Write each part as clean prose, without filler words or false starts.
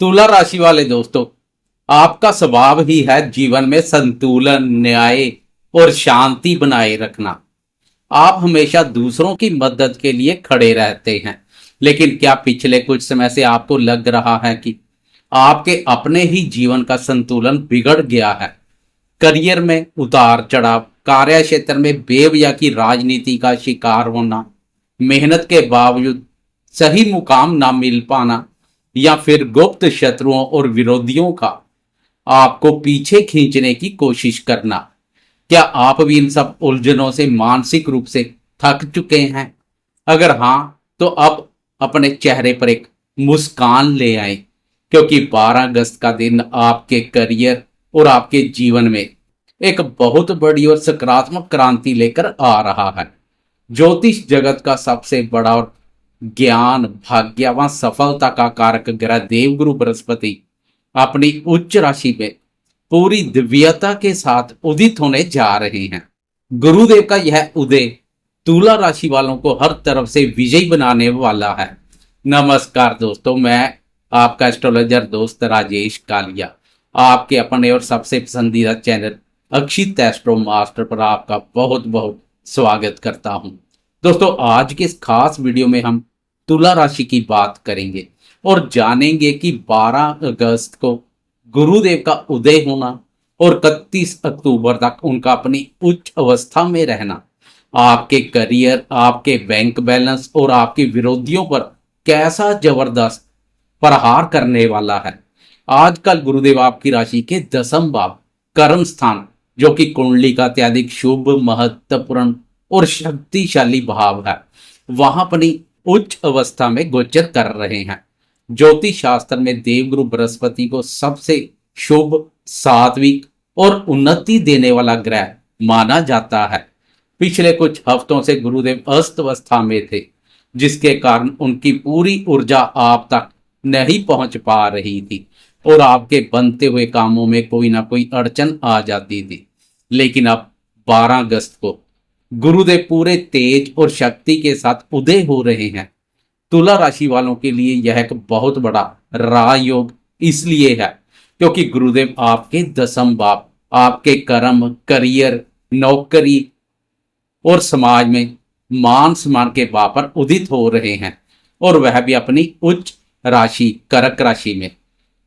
तुला राशि वाले दोस्तों, आपका स्वभाव ही है जीवन में संतुलन, न्याय और शांति बनाए रखना। आप हमेशा दूसरों की मदद के लिए खड़े रहते हैं। लेकिन क्या पिछले कुछ समय से आपको लग रहा है कि आपके अपने ही जीवन का संतुलन बिगड़ गया है? करियर में उतार चढ़ाव, कार्य क्षेत्र में बेवजह की राजनीति का शिकार होना, मेहनत के बावजूद सही मुकाम ना मिल पाना, या फिर गुप्त शत्रुओं और विरोधियों का आपको पीछे खींचने की कोशिश करना। क्या आप भी इन सब उलझनों से मानसिक रूप से थक चुके हैं? अगर हाँ, तो अब अपने चेहरे पर एक मुस्कान ले आए, क्योंकि 12 अगस्त का दिन आपके करियर और आपके जीवन में एक बहुत बड़ी और सकारात्मक क्रांति लेकर आ रहा है। ज्योतिष जगत का सबसे बड़ा और ज्ञान, भाग्य व सफलता का कारक ग्रह देवगुरु बृहस्पति अपनी उच्च राशि में पूरी दिव्यता के साथ उदित होने जा रहे हैं। गुरुदेव का यह उदय तुला राशि वालों को हर तरफ से विजयी बनाने वाला है। नमस्कार दोस्तों, मैं आपका एस्ट्रोलॉजर दोस्त राजेश कालिया आपके अपने और सबसे पसंदीदा चैनल अक्षित एस्ट्रो मास्टर पर आपका बहुत बहुत स्वागत करता हूं। दोस्तों, आज के इस खास वीडियो में हम तुला राशि की बात करेंगे और जानेंगे कि 12 अगस्त को गुरुदेव का उदय होना और 31 अक्टूबर तक उनका अपनी उच्च अवस्था में रहना आपके करियर, आपके बैंक बैलेंस और आपके विरोधियों पर कैसा जबरदस्त प्रहार करने वाला है। आजकल गुरुदेव आपकी राशि के 10वें भाव कर्म स्थान, जो कि कुंडली का अत्यधिक शुभ, महत्वपूर्ण और शक्तिशाली भाव है, वहां अपनी उच्च अवस्था में गोचर कर रहे हैं। ज्योतिष शास्त्र में देवगुरु बृहस्पति को सबसे शुभ, सात्विक और उन्नति देने वाला ग्रह माना जाता है। पिछले कुछ हफ्तों से गुरुदेव अस्त अवस्था में थे, जिसके कारण उनकी पूरी ऊर्जा आप तक नहीं पहुंच पा रही थी और आपके बनते हुए कामों में कोई ना कोई अड़चन आ जाती थी। लेकिन अब 12 अगस्त को गुरुदेव पूरे तेज और शक्ति के साथ उदय हो रहे हैं। तुला राशि वालों के लिए यह एक बहुत बड़ा राजयोग इसलिए है क्योंकि गुरुदेव आपके 10वें भाव, आपके कर्म, करियर, नौकरी और समाज में मान सम्मान के भाव पर उदित हो रहे हैं, और वह भी अपनी उच्च राशि कर्क राशि में।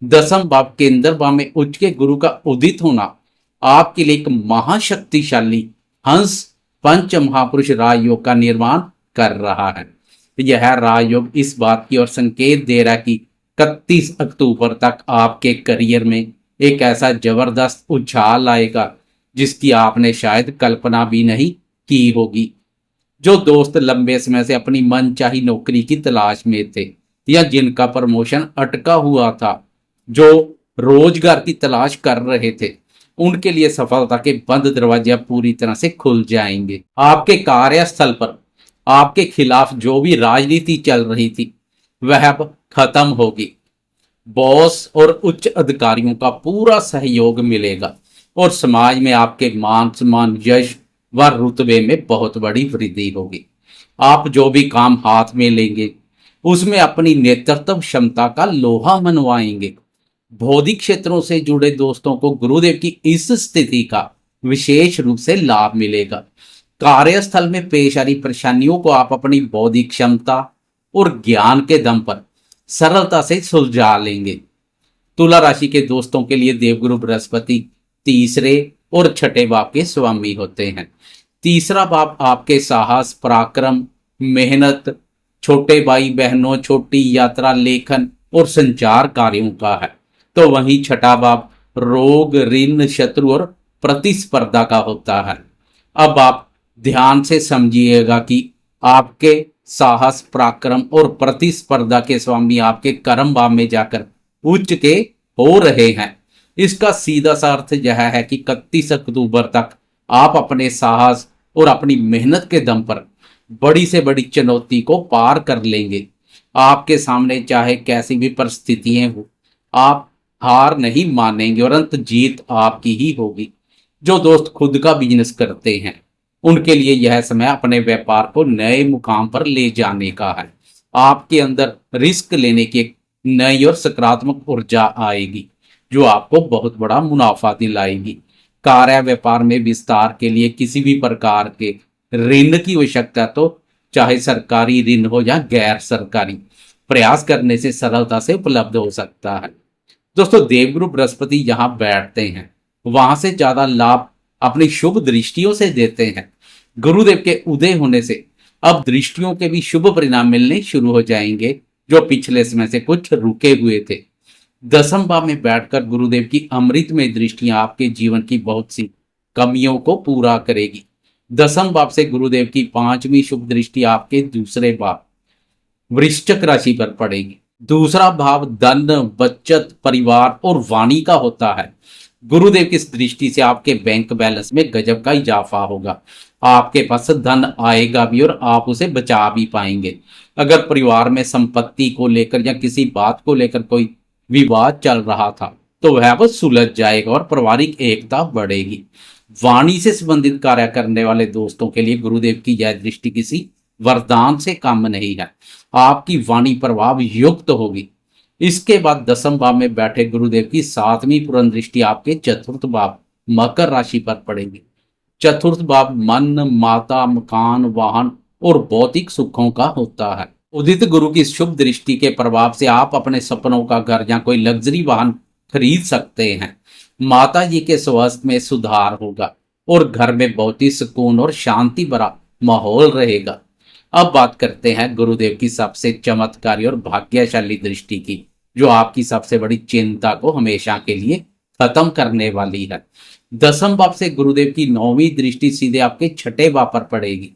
10वें भाव केंद्र भाव में उच्च के गुरु का उदित होना आपके लिए एक महाशक्तिशाली हंस पंच महापुरुष राजयोग का निर्माण कर रहा है। यह राजयोग इस बात की ओर संकेत दे रहा है कि 31 अक्टूबर तक आपके करियर में एक ऐसा जबरदस्त उछाल आएगा जिसकी आपने शायद कल्पना भी नहीं की होगी। जो दोस्त लंबे समय से अपनी मनचाही नौकरी की तलाश में थे या जिनका प्रमोशन अटका हुआ था, जो रोजगार की तलाश कर रहे थे, उनके लिए सफलता के बंद दरवाजे पूरी तरह से खुल जाएंगे। आपके कार्यस्थल पर आपके खिलाफ जो भी राजनीति चल रही थी वह अब खत्म होगी। बॉस और उच्च अधिकारियों का पूरा सहयोग मिलेगा और समाज में आपके मान सम्मान, यश व रुतबे में बहुत बड़ी वृद्धि होगी। आप जो भी काम हाथ में लेंगे उसमें अपनी नेतृत्व क्षमता का लोहा मनवाएंगे। भौतिक क्षेत्रों से जुड़े दोस्तों को गुरुदेव की इस स्थिति का विशेष रूप से लाभ मिलेगा। कार्यस्थल में पेश आ रही परेशानियों को आप अपनी बौद्धिक क्षमता और ज्ञान के दम पर सरलता से सुलझा लेंगे। तुला राशि के दोस्तों के लिए देवगुरु बृहस्पति तीसरे और छठे भाव के स्वामी होते हैं। तीसरा भाव आपके साहस, पराक्रम, मेहनत, छोटे भाई बहनों, छोटी यात्रा, लेखन और संचार कार्यों का है। तो वहीं छठा भाव रोग, ऋण, शत्रु और प्रतिस्पर्धा का होता है। अब आप ध्यान से समझिएगा कि आपके साहस, पराक्रम और प्रतिस्पर्धा के स्वामी आपके कर्म भाव में जाकर उच्च के हो रहे हैं। इसका सीधा सा अर्थ यह है कि 31 अक्टूबर तक आप अपने साहस और अपनी मेहनत के दम पर बड़ी से बड़ी चुनौती को पार कर लेंगे। आपके सामने चाहे कैसी भी परिस्थितियां हो, आप हार नहीं मानेंगे और अंत जीत आपकी ही होगी। जो दोस्त खुद का बिजनेस करते हैं उनके लिए यह समय अपने व्यापार को नए मुकाम पर ले जाने का है। आपके अंदर रिस्क लेने की एक नई और सकारात्मक ऊर्जा आएगी जो आपको बहुत बड़ा मुनाफा दिलाएगी। कार्य व्यापार में विस्तार के लिए किसी भी प्रकार के ऋण की आवश्यकता, तो चाहे सरकारी ऋण हो या गैर सरकारी, प्रयास करने से सरलता से उपलब्ध हो सकता है। दोस्तों, देवगुरु बृहस्पति जहां बैठते हैं वहां से ज्यादा लाभ अपनी शुभ दृष्टियों से देते हैं। गुरुदेव के उदय होने से अब दृष्टियों के भी शुभ परिणाम मिलने शुरू हो जाएंगे जो पिछले समय से कुछ रुके हुए थे। दसम भाव में बैठकर गुरुदेव की अमृतमय दृष्टियां आपके जीवन की बहुत सी कमियों को पूरा करेगी। दसम भाव से गुरुदेव की पांचवी शुभ दृष्टि आपके दूसरे भाव वृश्चिक राशि पर पड़ेगी। दूसरा भाव धन, बचत, परिवार और वाणी का होता है। गुरुदेव की इस दृष्टि से आपके बैंक बैलेंस में गजब का इजाफा होगा। आपके पास धन आएगा भी और आप उसे बचा भी पाएंगे। अगर परिवार में संपत्ति को लेकर या किसी बात को लेकर कोई विवाद चल रहा था तो वह अब सुलझ जाएगा और पारिवारिक एकता बढ़ेगी। वाणी से संबंधित कार्य करने वाले दोस्तों के लिए गुरुदेव की यह दृष्टि किसी वरदान से कम नहीं है। आपकी वाणी प्रभाव युक्त होगी। इसके बाद दसम भाव में बैठे गुरुदेव की सातवीं पूर्ण दृष्टि आपके चतुर्थ भाव मकर राशि पर पड़ेगी। चतुर्थ भाव मन, माता, मकान, वाहन और भौतिक सुखों का होता है। उदित गुरु की शुभ दृष्टि के प्रभाव से आप अपने सपनों का घर या कोई लग्जरी वाहन खरीद सकते हैं। माता जी के स्वास्थ्य में सुधार होगा और घर में बहुत ही सुकून और शांति भरा माहौल रहेगा। अब बात करते हैं गुरुदेव की सबसे चमत्कारी और भाग्यशाली दृष्टि की, जो आपकी सबसे बड़ी चिंता को हमेशा के लिए खत्म करने वाली है। दसम भाव से गुरुदेव की नौवीं दृष्टि सीधे आपके छठे भाव पर पड़ेगी।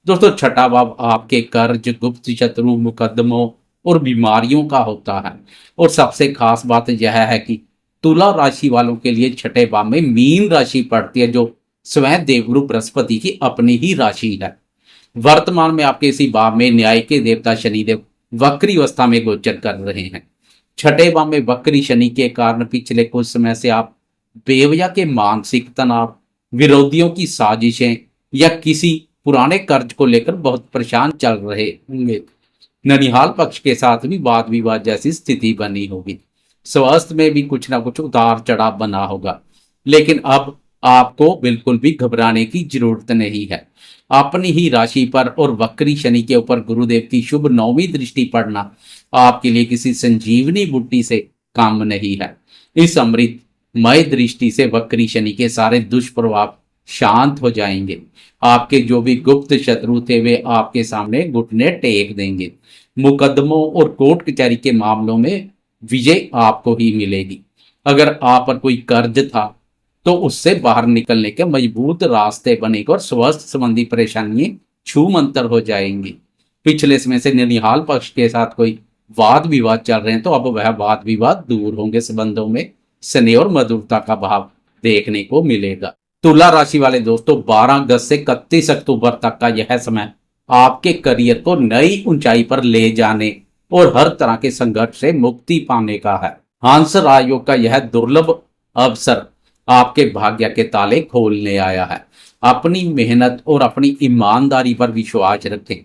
दोस्तों, छठा भाव आपके कर्ज, गुप्त शत्रु, मुकदमों और बीमारियों का होता है। और सबसे खास बात यह है कि तुला राशि वालों के लिए छठे भाव में मीन राशि पड़ती है, जो स्वयं देवगुरु बृहस्पति की अपनी ही राशि है। वर्तमान में आपके इसी भाव में न्याय के देवता शनिदेव वक्री अवस्था में गोचर कर रहे हैं। छठे भाव में वक्री शनि के कारण पिछले कुछ समय से आप बेवजह के मानसिक तनाव, विरोधियों की साजिशें या किसी पुराने कर्ज को लेकर बहुत परेशान चल रहे होंगे। ननिहाल पक्ष के साथ भी वाद विवाद जैसी स्थिति बनी होगी। स्वास्थ्य में भी कुछ ना कुछ उतार चढ़ाव बना होगा, लेकिन अब आपको बिल्कुल भी घबराने की जरूरत नहीं है। अपनी ही राशि पर और वक्री शनि के ऊपर गुरुदेव की शुभ नौवीं दृष्टि पड़ना आपके लिए किसी संजीवनी बूटी से कम नहीं है। इस अमृतमय दृष्टि से वक्री शनि के सारे दुष्प्रभाव शांत हो जाएंगे। आपके जो भी गुप्त शत्रु थे वे आपके सामने घुटने टेक देंगे। मुकदमों और कोर्ट कचहरी के मामलों में विजय आपको ही मिलेगी। अगर आप पर कोई कर्ज था तो उससे बाहर निकलने के मजबूत रास्ते बनेंगे और स्वास्थ्य संबंधी परेशानियां छूमंतर हो जाएंगी। पिछले समय से ननिहाल पक्ष के साथ कोई वाद विवाद चल रहे हैं तो अब वह वाद विवाद दूर होंगे। संबंधों में स्नेह और मधुरता का भाव देखने को मिलेगा। तुला राशि वाले दोस्तों, 12 अगस्त से 31 अक्टूबर तक का यह समय आपके करियर को नई ऊंचाई पर ले जाने और हर तरह के संघर्ष से मुक्ति पाने का है। हंस राजयोग का यह दुर्लभ अवसर आपके भाग्य के ताले खोलने आया है। अपनी मेहनत और अपनी ईमानदारी पर विश्वास रखें।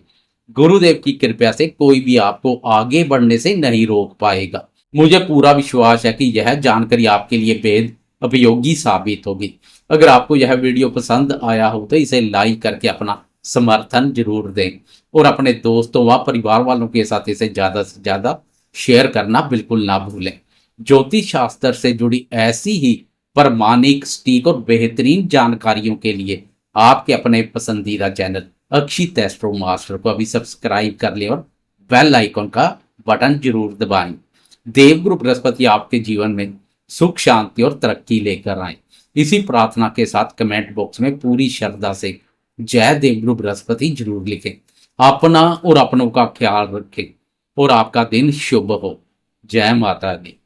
गुरुदेव की कृपा से कोई भी आपको आगे बढ़ने से नहीं रोक पाएगा। मुझे पूरा विश्वास है कि यह जानकारी आपके लिए बेहद उपयोगी साबित होगी। अगर आपको यह वीडियो पसंद आया हो तो इसे लाइक करके अपना समर्थन जरूर दें और अपने दोस्तों व परिवार वालों के साथ इसे ज्यादा से ज्यादा शेयर करना बिल्कुल ना भूलें। ज्योतिष शास्त्र से जुड़ी ऐसी ही प्रमाणिक, सटीक और बेहतरीन जानकारियों के लिए आपके अपने पसंदीदा चैनल अक्षित एस्ट्रो मास्टर को अभी सब्सक्राइब कर लें और बेल आइकन का बटन जरूर दबाएं। देवगुरु बृहस्पति आपके जीवन में सुख, शांति और तरक्की लेकर आए। इसी प्रार्थना के साथ कमेंट बॉक्स में पूरी श्रद्धा से जय देवगुरु बृहस्पति जरूर लिखें। अपना और अपनों का ख्याल रखें और आपका दिन शुभ हो। जय माता दी।